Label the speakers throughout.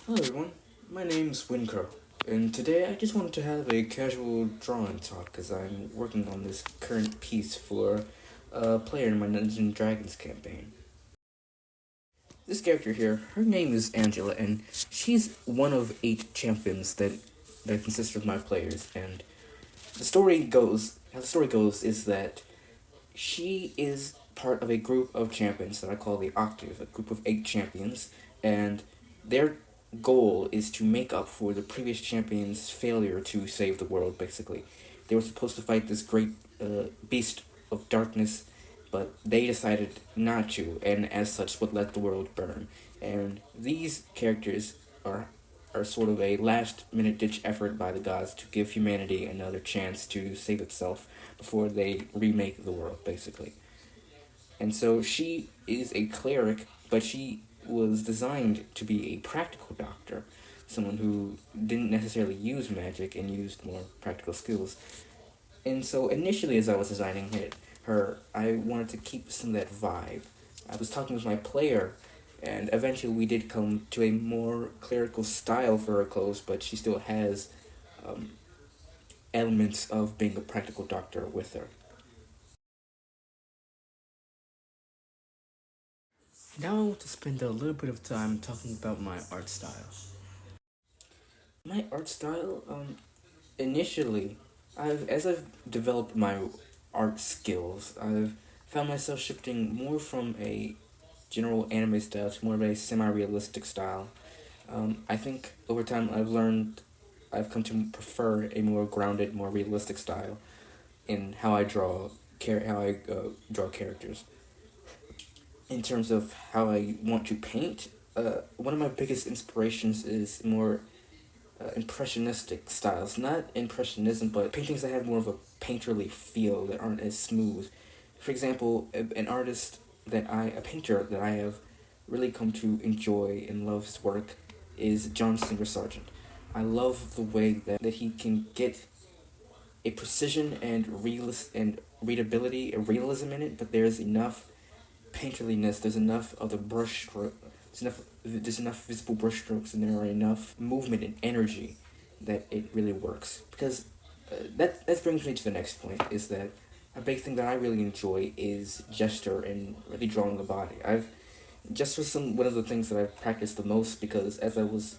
Speaker 1: Hello everyone, my name's WindCrow, and today I just wanted to have a casual drawing talk because I'm working on this current piece for a player in my Dungeons and Dragons campaign. This character here, her name is Angela, and she's one of 8 champions that consist of my players, and how the story goes is that she is part of a group of champions that I call the Octave, a group of 8 champions, and their goal is to make up for the previous champion's failure to save the world, basically. They were supposed to fight this great beast of darkness, but they decided not to, and as such would let the world burn. And these characters are sort of a last-minute ditch effort by the gods to give humanity another chance to save itself before they remake the world, basically. And so she is a cleric, but she was designed to be a practical doctor, someone who didn't necessarily use magic and used more practical skills. And so initially, as I was designing her, I wanted to keep some of that vibe. I was talking with my player, and eventually we did come to a more clerical style for her clothes, but she still has elements of being a practical doctor with her. Now I want to spend a little bit of time talking about my art style. My art style, initially, as I've developed my art skills, I've found myself shifting more from a general anime style to more of a semi-realistic style. I think over time I've come to prefer a more grounded, more realistic style in how I draw characters. In terms of how I want to paint, one of my biggest inspirations is more impressionistic styles. Not impressionism, but paintings that have more of a painterly feel that aren't as smooth. For example, a painter that I have really come to enjoy and love his work is John Singer Sargent. I love the way that he can get a precision and readability, a realism in it, but there's enough painterliness, there's enough of the brush stroke, there's enough visible brush strokes, and there are enough movement and energy that it really works. Because that brings me to the next point, is that a big thing that I really enjoy is gesture and really drawing the body. Gesture is one of the things that I've practiced the most because as I was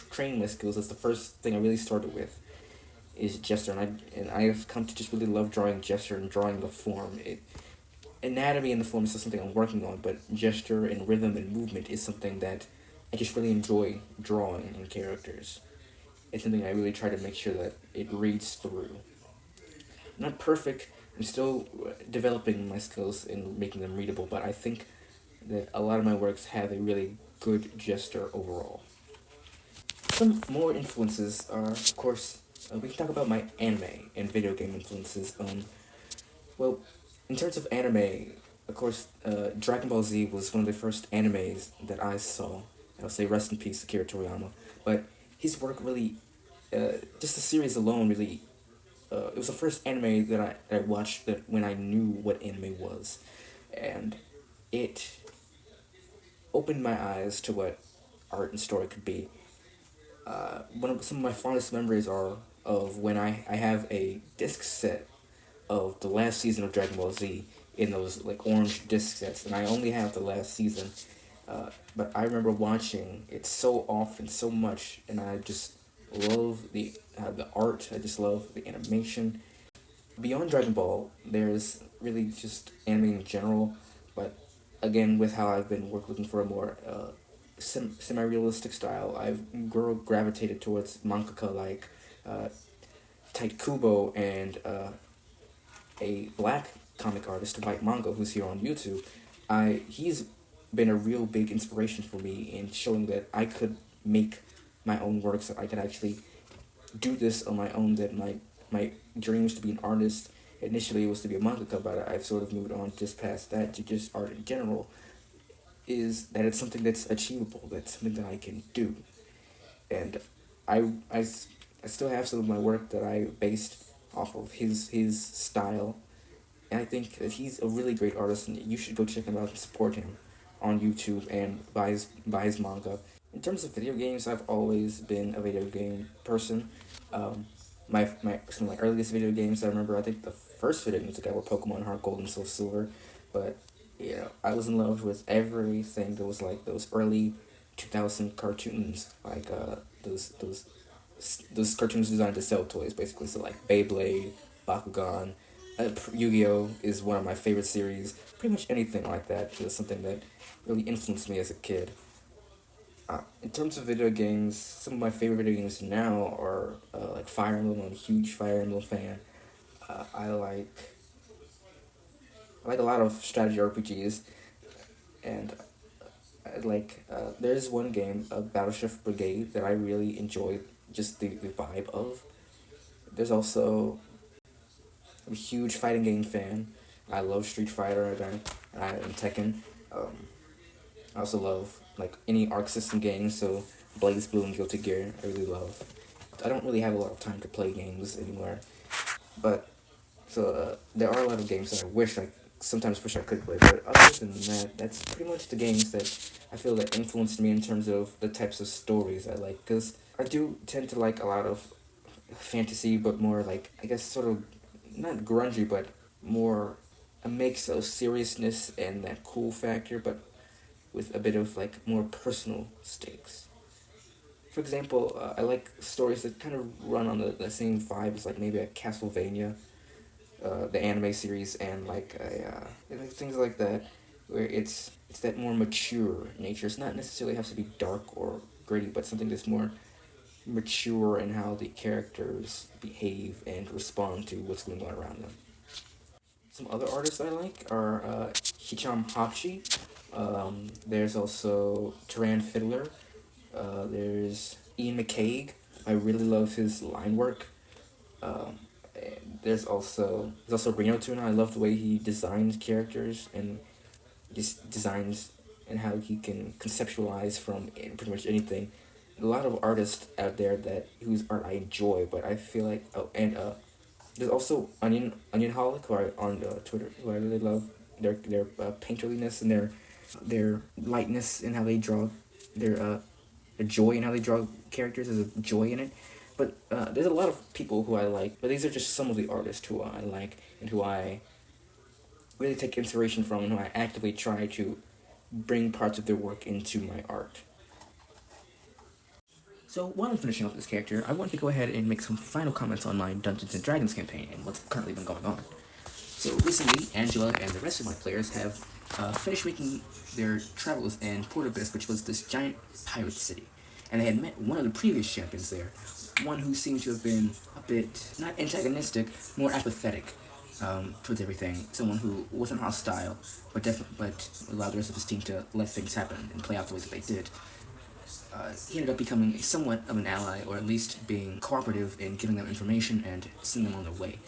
Speaker 1: training my skills, that's the first thing I really started with is gesture, and I have come to just really love drawing gesture and drawing the form. Anatomy and the form is still something I'm working on, but gesture and rhythm and movement is something that I just really enjoy drawing in characters. It's something I really try to make sure that it reads through. Not perfect, I'm still developing my skills and making them readable, but I think that a lot of my works have a really good gesture overall. Some more influences are, of course, we can talk about my anime and video game influences. Well, in terms of anime, of course, Dragon Ball Z was one of the first animes that I saw. I'll say rest in peace, Akira Toriyama. But his work really, just the series alone, really, it was the first anime that I watched that when I knew what anime was, and it opened my eyes to what art and story could be. Some of my fondest memories are of when I have a disc set of the last season of Dragon Ball Z in those like orange disc sets, and I only have the last season. But I remember watching it so often, so much, and I just love the art. I just love the animation. Beyond Dragon Ball, there's really just anime in general, but again, with how I've been looking for a more semi-realistic style, I've gravitated towards mangaka like Tite Kubo and a black comic artist, White Manga, who's here on YouTube. He's been a real big inspiration for me in showing that I could make my own works, that I could actually do this on my own, that my dream was to be an artist. Initially it was to be a mangaka, but I've sort of moved on just past that to just art in general, is that it's something that's achievable, that's something that I can do. And I still have some of my work that I based off of his style, and I think that he's a really great artist, and you should go check him out and support him on YouTube and buy his manga. In terms of video games, I've always been a video game person. Um, some of my earliest video games I remember, I think the first video games I got were Pokemon Heart Gold and Soul Silver, but I was in love with everything that was like those early 2000 cartoons, like those cartoons designed to sell toys, basically. So like Beyblade, Bakugan, Yu-Gi-Oh is one of my favorite series. Pretty much anything like that was something that really influenced me as a kid. In terms of video games, some of my favorite video games now are like Fire Emblem. I'm a huge Fire Emblem fan. I like a lot of strategy RPGs, and there's one game, Battleship Brigade, that I really enjoy just the vibe of. There's also, I'm a huge fighting game fan. I love Street Fighter and Tekken. I also love like any Arc System games, so Blaze Blue and Guilty Gear I really love. I don't really have a lot of time to play games anymore, but there are a lot of games that I sometimes wish I could play, but other than that, that's pretty much the games that I feel that influenced me in terms of the types of stories I like, because I do tend to like a lot of fantasy, but more like, I guess, sort of, not grungy, but more a mix of seriousness and that cool factor, but with a bit of like more personal stakes. For example, I like stories that kind of run on the same vibe as like maybe a Castlevania, the anime series, and things like that, where it's that more mature nature. It's not necessarily has to be dark or gritty, but something that's more mature in how the characters behave and respond to what's going on around them. Some other artists I like are Hicham Hakshi. There's also Taran Fiddler. There's Ian McCaig. I really love his line work. There's also Reno Tuna. I love the way he designs characters and just designs and how he can conceptualize from pretty much anything. A lot of artists out there whose art I enjoy, but I feel like there's also Onionholic, who are on Twitter, who I really love their painterliness and their lightness in how they draw their joy in how they draw characters. There's a joy in it. But there's a lot of people who I like, but these are just some of the artists who I like and who I really take inspiration from, and who I actively try to bring parts of their work into my art. So while I'm finishing up this character, I want to go ahead and make some final comments on my Dungeons & Dragons campaign and what's currently been going on. So recently, Angela and the rest of my players have finished making their travels in Port Abyss, which was this giant pirate city. And they had met one of the previous champions there, one who seemed to have been a bit, not antagonistic, more apathetic towards everything. Someone who wasn't hostile, but allowed the rest of his team to let things happen and play out the way that they did. He ended up becoming somewhat of an ally, or at least being cooperative in giving them information and sending them on their way.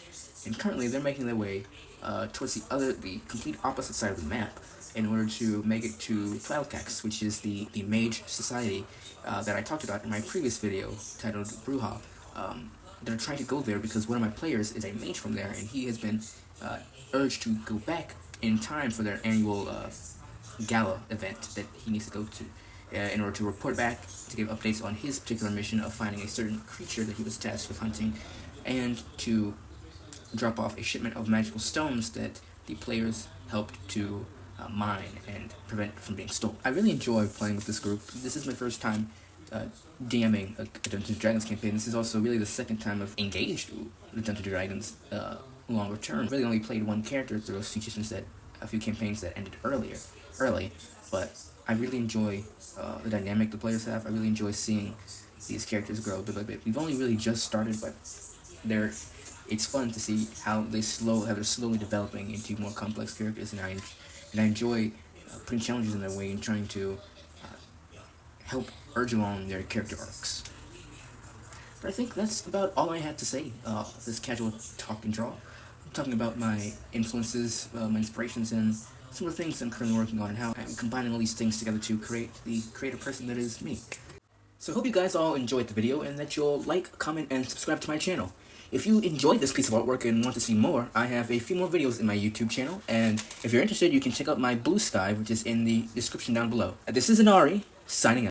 Speaker 1: And currently, they're making their way towards the complete opposite side of the map, in order to make it to Twilecax, which is the mage society that I talked about in my previous video titled Bruja. They're trying to go there because one of my players is a mage from there, and he has been urged to go back in time for their annual gala event that he needs to go to, in order to report back to give updates on his particular mission of finding a certain creature that he was tasked with hunting, and to drop off a shipment of magical stones that the players helped to mine and prevent from being stolen. I really enjoy playing with this group. This is my first time DMing a Dungeons & Dragons campaign. This is also really the second time I've engaged with Dungeons & Dragons longer term. Really only played one character through a few campaigns that ended early, but I really enjoy the dynamic the players have. I really enjoy seeing these characters grow bit by bit. We've only really just started, but it's fun to see how they're slowly developing into more complex characters, and I enjoy putting challenges in their way and trying to help urge along their character arcs. But I think that's about all I had to say. This casual talk and draw. I'm talking about my influences, my inspirations, and some of the things I'm currently working on, and how I'm combining all these things together to create the creative person that is me. So I hope you guys all enjoyed the video, and that you'll like, comment, and subscribe to my channel. If you enjoyed this piece of artwork and want to see more, I have a few more videos in my YouTube channel, and if you're interested, you can check out my Blue Sky, which is in the description down below. This is Inari, signing out.